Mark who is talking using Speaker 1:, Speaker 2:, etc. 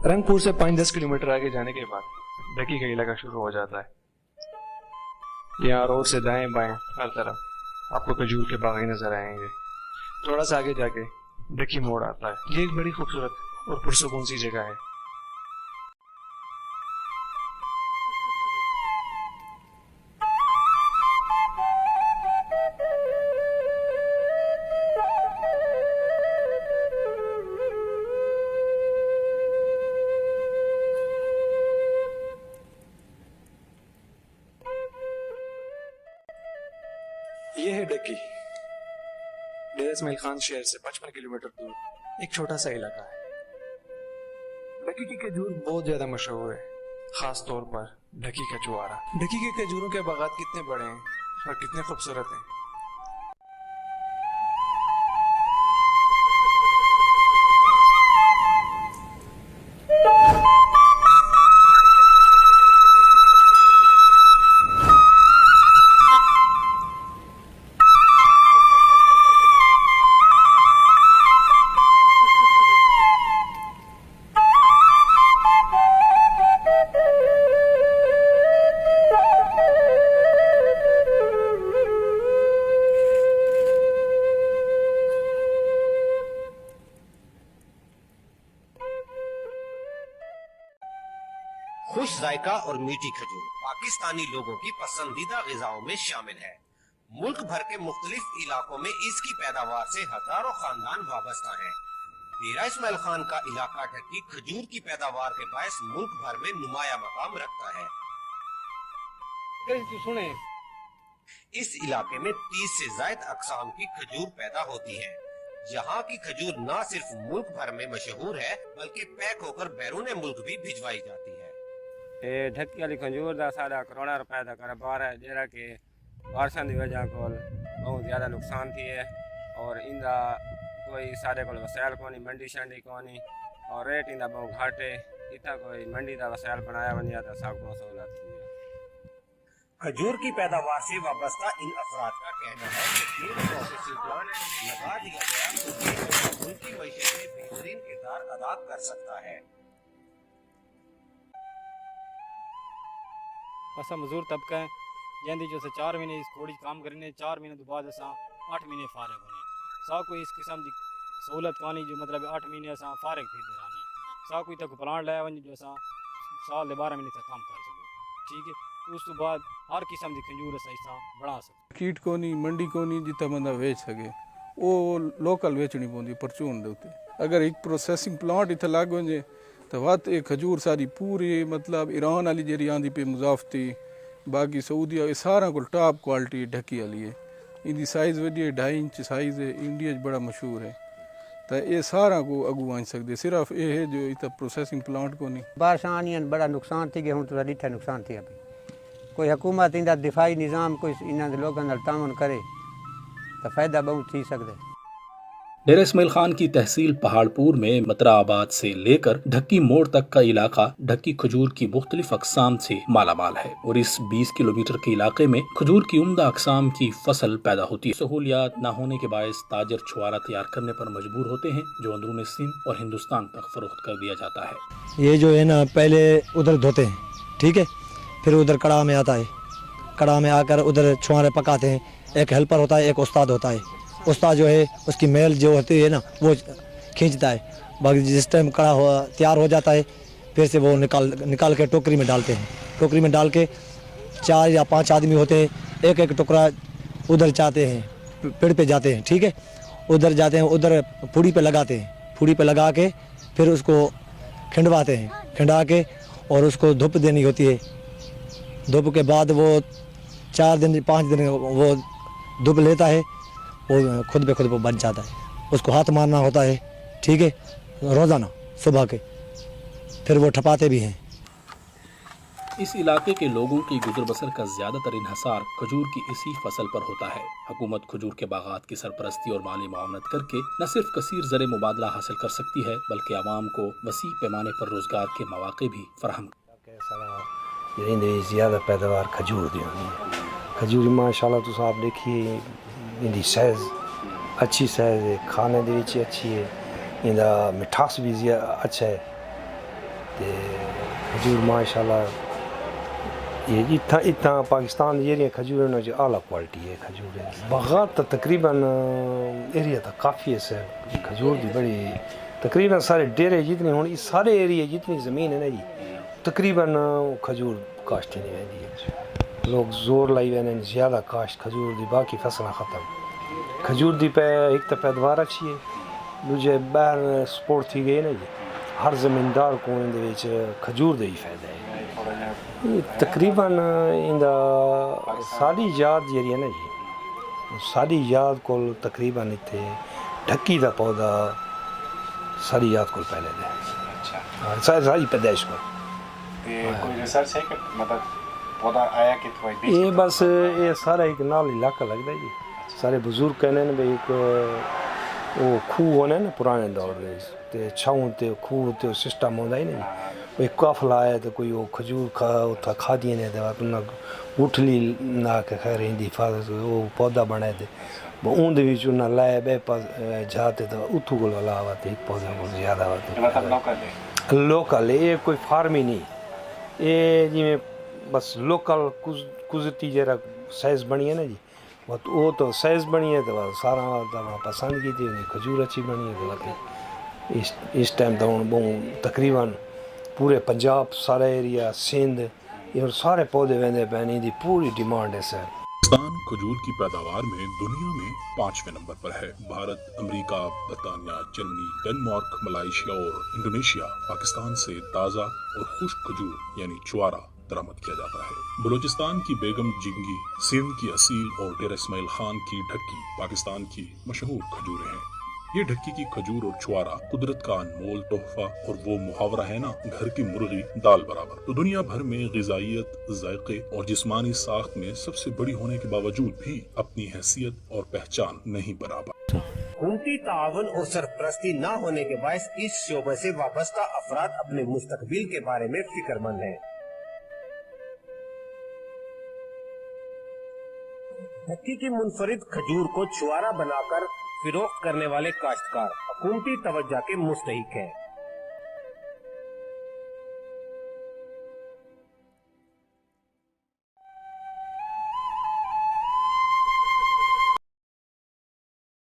Speaker 1: रंगपुर से 5-10 किलोमीटर आगे जाने के बाद ढकी का इलाका शुरू हो जाता है। यहाँ रोड से दाएं बाएं हर तरफ आपको खजूर के बाग नजर आएंगे। थोड़ा सा आगे जाके ढकी मोड़ आता है। ये एक बड़ी खूबसूरत और पुरसुकून सी जगह है। ये है ढकी। डेरा इस्माइल खान शहर से 55 किलोमीटर दूर एक छोटा सा इलाका है। ढकी की खजूर बहुत ज्यादा मशहूर है, खास तौर पर ढकी का चुआरा। ढकी के खजूरों के बागात कितने बड़े हैं और कितने खूबसूरत हैं।
Speaker 2: खुश जायका और मीठी खजूर पाकिस्तानी लोगों की पसंदीदा ग़िज़ाओं में शामिल है। मुल्क भर के मुख्तलिफ इलाकों में इसकी पैदावार से हजारों खानदान वाबस्ता हैं। डेरा इस्माइल खान का इलाका ढकी खजूर की पैदावार के बायस मुल्क भर में नुमाया मकाम रखता है। सुने, इस इलाके में 30 से ज्यादा अक़साम की खजूर पैदा होती है। यहाँ की खजूर न सिर्फ मुल्क भर में मशहूर है बल्कि पैक होकर बैरून मुल्क भी भिजवाई जाती है।
Speaker 3: ढक्की वाली खजूर का साढ़ा करोड़ा रुपए का कारोबार है, जेड़ा कि बारिशों की वजह को बहुत ज़्यादा नुकसान थी है और इंदा कोई सारे को वसायल को मंडी शंडी को और रेट इंदा बहुत घट है। इतना कोई मंडी का वसायल बनाया वनिया तो सब को सहूलत थी।
Speaker 2: खजूर की पैदावार से वाबस्ता इन अफराद का कहना है कि प्रोसेसिंग प्लांट लगा दिया गया तो उनकी मईशत में बेहतरीन किरदार अदा कर सकता है।
Speaker 4: असा मजदूर तबका है जैसे जो 4 महीने इस कोड़ी काम करने 4 महीने तो बाद असा 8 महीने फारग होने सा कोई इस किस्म की सहूलत कानी जो मतलब 8 महीने असा फारग थी रहने सा कोई तक प्लांट लाया वन जो असा साल 12 महीने तक काम कर सको। ठीक है, उस तो बाद हर किस्म की खजूर असा इस बढ़ा सको।
Speaker 5: कीट को नहीं मंडी को नहीं जितना बंदा बेच सके वो लोकल बेचनी पौंदी परचून दे उत्ते। अगर एक प्रोसेसिंग प्लांट इतना लग वजे तो वत ये खजूर सारी पूरी मतलब ईरान वाली जी आँदी पे मुजाफती बाकी सऊदीया सारा को टॉप क्वालिटी ढकी वाली है। इनकी साइज़ वही 2.5 इंच साइज़ है, इंडिया बड़ा मशहूर है। तो ये सारा को अगू आँच सकते सिर्फ ये है जो इतना प्रोसेसिंग प्लांट को नहीं।
Speaker 6: बारिश आनी बड़ा नुकसान थी हूँ तो ॾिठा नुकसान थी पई। कोई हुकूमत इंदा दिफाई निज़ाम कोई इन्होंने लोगों नाल तामुन करे तो फ़ायदा बहुत थी सकते।
Speaker 7: डेरा इस्माइल खान की तहसील पहाड़पुर में मतराबाद से लेकर ढक्की मोड़ तक का इलाका ढक्की खजूर की मुख्तलिफ अकसाम से मालामाल है और इस 20 किलोमीटर के इलाके में खजूर की उम्दा अकसाम की फसल पैदा होती है। सहूलियात न होने के बायस ताजर छुआरा तैयार करने पर मजबूर होते हैं जो अंदरून सिंध और हिंदुस्तान तक फरोख्त कर दिया जाता है।
Speaker 8: ये जो है ना पहले उधर धोते हैं, ठीक है, फिर उधर कड़ा में आता है, कड़ा में आकर उधर छुआरे पकाते हैं। एक हेल्पर होता है, एक उस्ताद होता है। उस्ताद जो है उसकी मेल जो होती है ना वो खींचता है। बाकी जिस टाइम कड़ा तैयार हो जाता है फिर से वो निकाल के टोकरी में डालते हैं। टोकरी में डाल के 4 या 5 आदमी होते हैं, एक एक टुकड़ा उधर जाते हैं, पेड़ पे जाते हैं, ठीक है, उधर जाते हैं, उधर फूड़ी पे लगाते हैं। फूड़ी पे लगा के फिर उसको खिंडवाते हैं, खिंडा के और उसको धूप देनी होती है। धूप के बाद वो 4 दिन 5 दिन वो धूप लेता है, वो खुद ब खुद वो बन जाता है। उसको हाथ मारना होता है, ठीक है, रोज़ाना सुबह के, फिर वो ठपाते भी हैं।
Speaker 7: इस इलाके के लोगों की गुजर बसर का ज्यादातर इन्हसार खजूर की इसी फसल पर होता है। हुकूमत खजूर के बागात की सरपरस्ती और माली मावनत करके न सिर्फ कसीर ज़र मुबादला हासिल कर सकती है बल्कि आवाम को वसी पैमाने पर रोजगार के मौके भी फराहम।
Speaker 9: ज़्यादा पैदावार खजूर दी होंदी है। खजूर माशाल्लाह तो आप देखिए इनकी साइज़ अच्छी साइज़ है, खाने दी अच्छी है, इनका मिठास भी अच्छा है। खजूर माशाल्लाह ये इतना पाकिस्तान ये खजूर है ना जो आला क्वालिटी है खजूर है बागात तो तकरीबन एरिया तो काफ़ी है खजूर की बड़ी तकरीबन सारे डेरे जितने होने इस सारे एरिया जितनी ज़मीन है ना जी तकरीबन खजूर काश्त ही नहीं रहती है लोग जोर लाई हुए हैं ज़्यादा काश्त खजूर की बाकी फसलें ख़त्म खजूर की एक तो पैदावार अच्छी है दूजे बाहर सपोर्ट थी गई ना जी हर ज़मींदार को इहदे विच खजूर दे ही फायदा है तकरीबन इंदा सारी याद जी है ना जी सारी याद को तकरीबन इत्थे ढक्की का पौधा सारी याद को पहले दे सारी पैदाइश को
Speaker 10: कोई रिसर्च है कि मतलब पौधा आया कि
Speaker 9: ये बस ये सारा एक नाल इलाका लगता है जी सारे बुजुर्ग कहने ने भाई एक वो खूह होने ना पुराने दौर में ते छाऊं ते खूह ते सिस्टम होता ही नहीं कोई काफला आया तो कोई वो खजूर खा दिए ने अपना गुठली ना के खैर हिंदी हिफाजत वो पौधा बनाए थे ऊंद भी चुना लाए बे पास जाते तो उथू को ला आते एक पौधा को ज़्यादा आते लोकल ये कोई फार्म ही नहीं ये जिमें बस लोकल कुजती जरा साइज बनी है ना जी वो तो साइज बनी है तो सारा पसंद की थी खजूर अच्छी बनी है तो इस टाइम तो तकरीबन पूरे पंजाब सारा एरिया सिंध और सारे पौधे वेंदे पैनी दी पूरी डिमांड है सर
Speaker 7: पाकिस्तान खजूर की पैदावार में दुनिया में 5वें नंबर पर है। भारत, अमेरिका, बर्तानिया, जर्मनी, डेनमार्क, मलेशिया और इंडोनेशिया पाकिस्तान से ताज़ा और खुश्क खजूर यानी चुआरा बरामद किया जाता है। बलूचिस्तान की बेगम जिंगी, सिंध की असील और डेरा इस्माइल खान की ढक्की पाकिस्तान की मशहूर खजूरें हैं। ये ढक्की की खजूर और चुआरा कुदरत का अनमोल तोहफा और वो मुहावरा है ना घर की मुर्गी दाल बराबर। तो दुनिया भर में ग़िज़ाइयत, ज़ायक़े और जिस्मानी साख्त में सबसे बड़ी होने के बावजूद भी अपनी हैसियत और पहचान नहीं बराबर।
Speaker 2: हुकूमती तावन और सरपरस्ती न होने के बायस इस शोबे से वाबस्ता अफराद अपने मुस्तकबिल के बारे में फिक्रमंद हैं। ढक्की की मुनफरिद खजूर को छुआरा बनाकर फिरोख्त करने वाले काश्तकार हुकूमती तवज्जो के मुस्तहिक हैं।